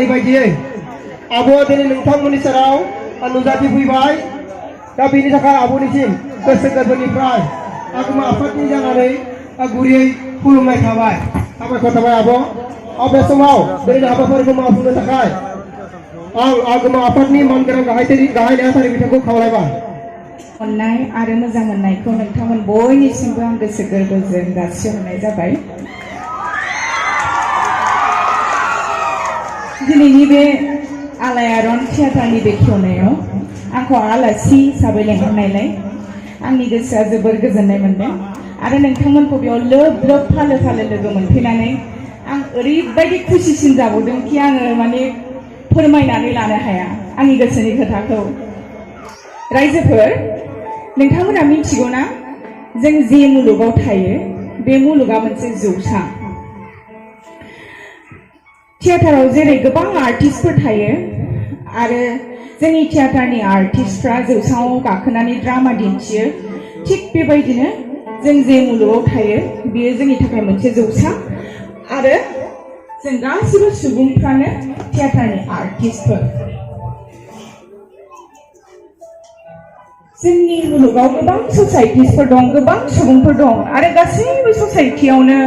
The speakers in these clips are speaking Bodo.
जानाय बायदियै आब'आ दिनै नोंथांमोननि सेराव नुजाथिफैबाय। दा बेनि थाखाय आब'निसिम गोसो गोरबोनिफ्राय आगोमा आफादनि जानानै गुरैयै खुलुमनाय थाबाय। साबायखर थाबाय आब'। बे समाव दिनैनि हाबाफारिखौ मावफुंनो थाखाय आं आगोमा आफादनि मानगोनां गाहाय नेहाथारि बिथांखौ खावलायबाय। अननाय आरो मोजां मोननायखौ नोंथांमोन बयनिसिमबो आं गोसो गोरबोजों जासिहरनाय जाबाय। दिनैनि बे आलायारन थियाटारनि बेखेवनायाव आंखौ आलासि हिसाबै लेंहरनायलाय आंनि गोसोआ जोबोर गोजोननाय मोनदों आरो नोंथांमोनखौ बेयाव लोब लोब फालो फालो लोगो मोनफैनानै आं ओरैबायदि खुसिसिन जाबावदों कि आङो माने फोरमायनानै लानो हाया आंनि गोसोनि खोथाखौ। रायजोफोर, नोंथांमोना मिथिगौ ना जों जे मुलुगाव थायो बे मुलुगा मोनसे जौसां। थियेटाराव जेरै गोबां आर्टिस्टफोर थायो आरो जोंनि थियेटारनि आर्टिस्टफ्रा जौसाङाव गाखोनानै ड्रामा दिन्थियो, थिग बेबायदिनो जों जे मुलुगाव थायो बेयो जोंनि थाखाय मोनसे जौसां आरो जों गासिबो सुबुंफ्रानो थियेटारनि आर्टिस्टफोर। जोंनि मुलुगाव गोबां ससाइटिसफोर दं, गोबां सुबुंफोर दं आरो गासैबो ससाइटियावनो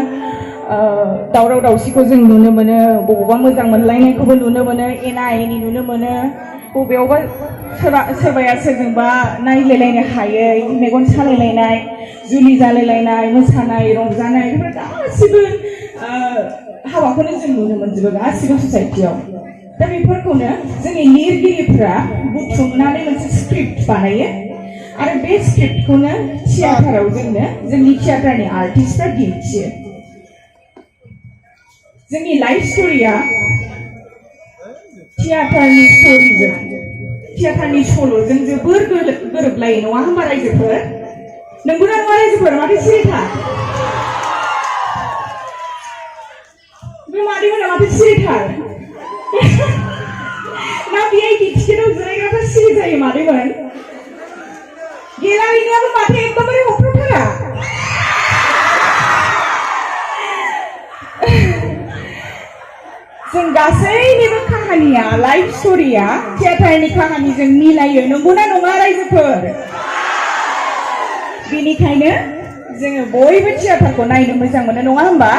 दावराव दावसिखौ जों नुनो मोनो, बबावबा मोजां मोनलायनायखौबो नुनो मोनो, एना एनि नुनो मोनो, बबेयावबा सोरबाया सोरजोंबा नायलायलायनो हायै, मेगन सालायलायनाय, जुलि जालायलायनाय, मोसानाय रंजानाय, बेफोर गासिबो हाबाखौनो जों नुनो मोनजोबो गासिबो ससाइटियाव। दा बेफोरखौनो जोंनि लिरगिरिफ्रा बुथुमनानै मोनसे स्क्रिप्ट बानायो आरो बे स्क्रिप्टखौनो थियेटाराव जोंनि थियेटारनि आर्टिस्टफ्रा दिन्थियो। जोंनि लाइफ स्ट'रिया थियेटारनि स्ट'रिजों, थियेटारनि सल'जों जोबोर गोरोबलायो, नङा होमबा रायजोफोर? नंगौना नङा रायजोफोर? माथो सिरिथार? बे मादैमोना माथो सिरिथार? ना भिआइपि टिकेटआव जिरायग्राफ्रा सिरि जायो मादैमोन? गेलारिनियाबो माथो एकदमबारे हख्रावथारा? जों गासैनिबो काहानिया, लाइफ स्ट'रिया थियेटारनि काहानिजों मिलायो, नंगौना नङा रायजोफोर? बेनिखायनो जोङो बयबो थियेटारखौ नायनो मोजां मोनो, नङा होमबा?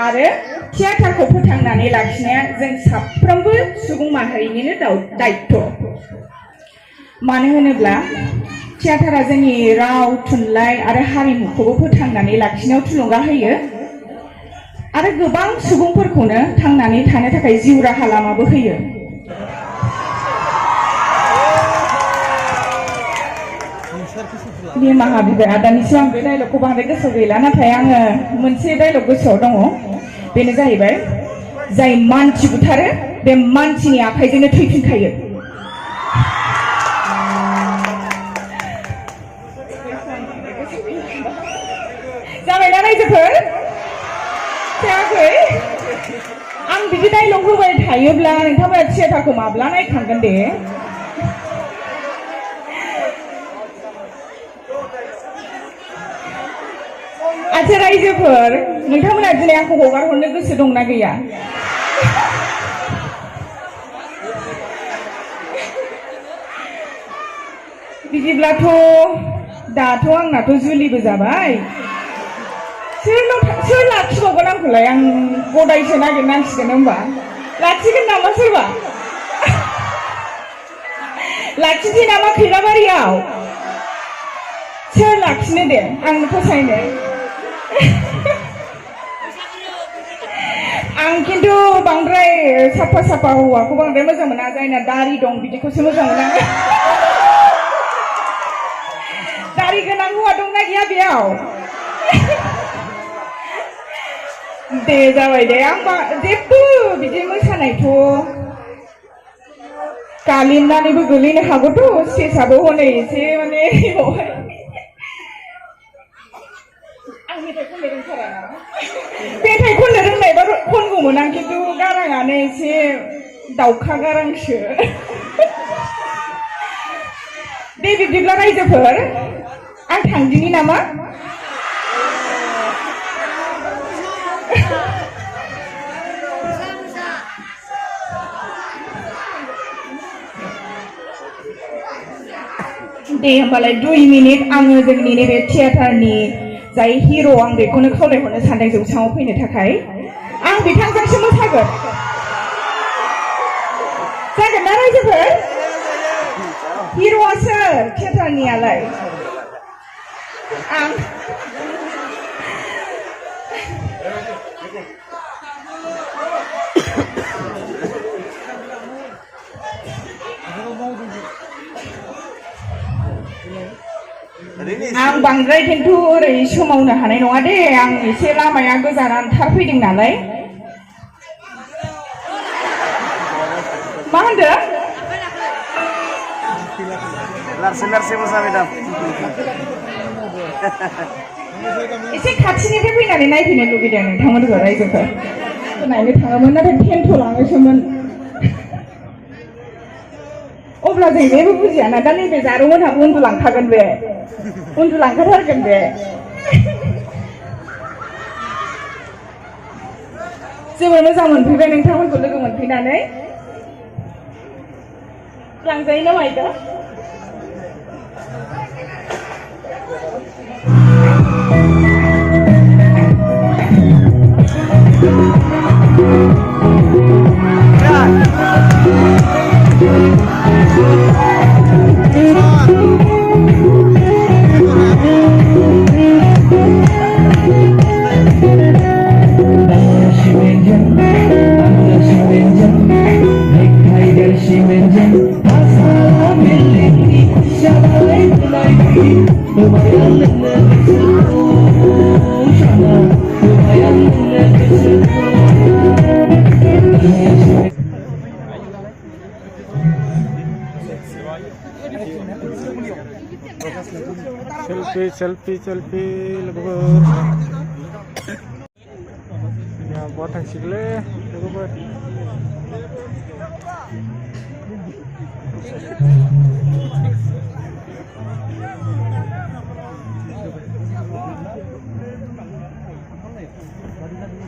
आरो थियेटारखौ फोथांनानै लाखिनाया जों साफ्रोमबो सुबुं माहारिनिनो दायित्व। मानो होनोब्ला थियेटारा जोंनि राव, थुनलाइ आरो हारिमुखौबो फोथांनानै लाखिनायाव थुलुंगा होयो आरो गोबां सुबुंफोरखौनो थांनानै थानो थाखाय जिउ राहा लामाबो होयो। निमाहा बिबाय आदानिसिम आं बे डायलगखौ बांद्राय गोसोआव गैला, नाथाय आङो मोनसे डायलग गोसोआव दङ, बेनो जाहैबाय जाय मानसि बुथारो बे मानसिनि आखाइजोंनो थैफिनखायो। जाबायना रायजोफोर? जायाखै? आं बिदि डायलग होबाय थायोब्ला नोंथांमोना थियेटारखौ माब्ला नायखांगोन दे? आच्छा रायजोफोर, नोंथांमोना दिनै आंखौ हगार हरनो गोसो दंना गैया? बिदिब्लाथ' दाथ' आंनाथ' जुलिबो जाबाय, सोर लाखिबावगोन आंखौलाय? आं गदायसो नागिरनांसिगोन होमबा। लाखिगोन नामा सोरबा? लाखिनोसै नामा खैराबारियाव? सोर लाखिनो दे आंनो फसायनो? आं खिन्थु बांद्राय साफा साफा हौवाखौ बांद्राय मोजां मोना, जायना दारि दं बिदिखौसो मोजां मोना। दारि गोनां हौवा दंना गैया बेयाव? दे जाबाय दे, आं जेबो बिदि मोसानायथ' गालिननानैबो गोलैनो हागौथ', स्टेजआबो हनै एसे माने बेवहाय आं मेथाइ खननो रोंथारा ना? मेथाइ खननो रोंनायबा खनगौमोन आं, खिन्थु गाराङानो एसे दाउखा गारांसो। दे बिब्दिब्ला रायजोफोर आं थांदिनि नामा? दे होमबालाय 2 मिनिट आङो जोंनि नैबे थियेटारनि जाय हिर' आं बेखौनो खावलायहरनो सानदों जौसाङाव फैनो थाखाय आं बिथांजोंसो मोसागोन जागोन ना रायजोफोर हिर'आ सोर थियेटारनियालाय आं आं बांद्राय खिन्थु ओरै सोमावनो हानाय नङा दे आं एसे लामाया गोजानानथार फैदों नालाय मा होनदों लारसे मोसा मेदाम एसे खाथिनिफ्राय फैनानै नायफैनो लुबैदों नोंथांमोनखौ रायजोफोर नायनो थाङोमोन नाथाय टेन्ट लाङोसोमोन अब्ला जों जेबो बुजियाना दा नैबे जारौमोनहाबो उन्दुलांखागोन बे उन्दुलांखाथारगोन बे जोबोर मोजां मोनफैबाय नोंथांमोनखौ लोगो मोनफैनानै लांजायो ना मायदा selfie लोगोफोर ya buat थांसिगोनलै लोगोफोर